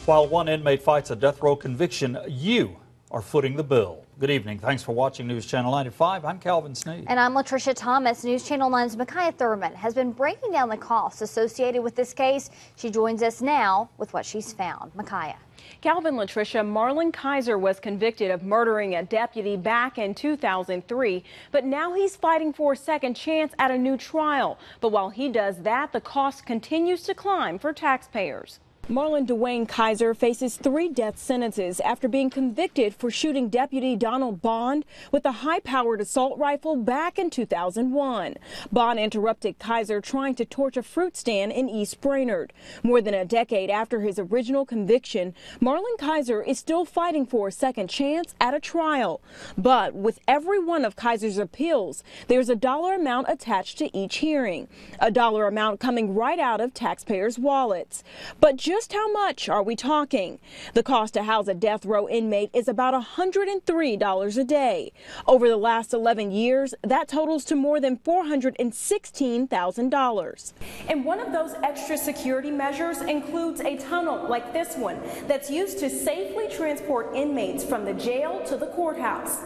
While one inmate fights a death row conviction, you are footing the bill. Good evening. Thanks for watching News Channel 95. I'm Calvin Sneed. And I'm Latricia Thomas. News Channel 9's Micaiah Thurman has been breaking down the costs associated with this case. She joins us now with what she's found. Micaiah. Calvin, Latricia, Marlon Kiser was convicted of murdering a deputy back in 2003, but now he's fighting for a second chance at a new trial. But while he does that, the cost continues to climb for taxpayers. Marlon Duane Kiser faces 3 death sentences after being convicted for shooting Deputy Donald Bond with a high-powered assault rifle back in 2001. Bond interrupted Kiser trying to torch a fruit stand in East Brainerd. More than a decade after his original conviction, Marlon Kiser is still fighting for a second chance at a trial. But with every one of Kiser's appeals, there's a dollar amount attached to each hearing, a dollar amount coming right out of taxpayers' wallets. But just how much are we talking? The cost to house a death row inmate is about $103 a day. Over the last 11 years, that totals to more than $416,000. And one of those extra security measures includes a tunnel like this one that's used to safely transport inmates from the jail to the courthouse.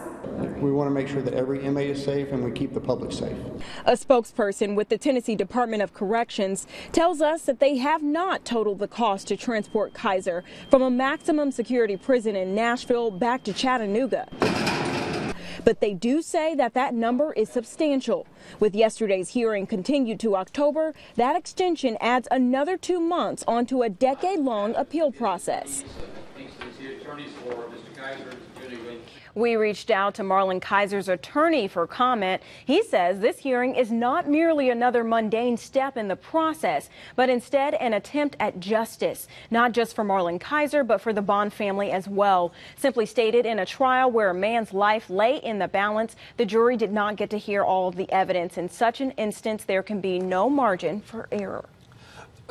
We want to make sure that every inmate is safe and we keep the public safe. A spokesperson with the Tennessee Department of Corrections tells us that they have not totaled the cost to transport Kiser from a maximum security prison in Nashville back to Chattanooga. But they do say that that number is substantial. With yesterday's hearing continued to October, that extension adds another 2 months onto a decade-long appeal process. We reached out to Marlon Kiser's attorney for comment. He says this hearing is not merely another mundane step in the process, but instead an attempt at justice, not just for Marlon Kiser, but for the Bond family as well. Simply stated, in a trial where a man's life lay in the balance, the jury did not get to hear all of the evidence. In such an instance, there can be no margin for error.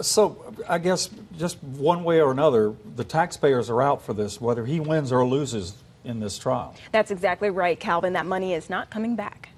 So I guess just one way or another, the taxpayers are out for this, whether he wins or loses in this trial. That's exactly right, Calvin. That money is not coming back.